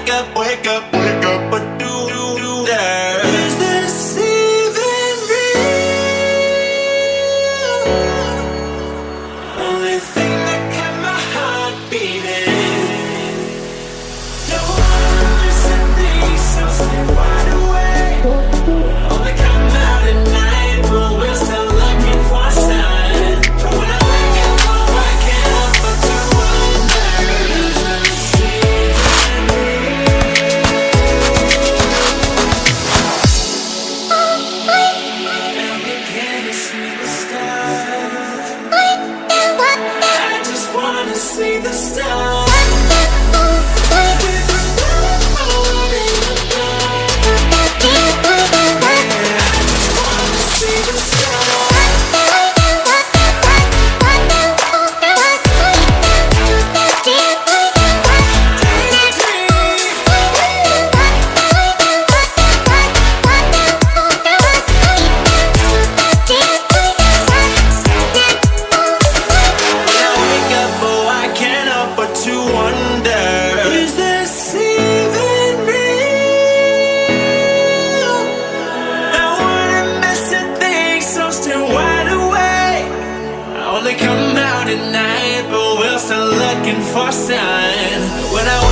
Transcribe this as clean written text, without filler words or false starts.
wake up, but do that. Is this even real? Only thing that kept my heart beating. No one listen these, so stay wide awake. Only come out at night, but we're still looking for a sign. When I wake up, oh, I can't help but to wonder, is this even see the stars. Come out at night, but we're still looking for a sign. When I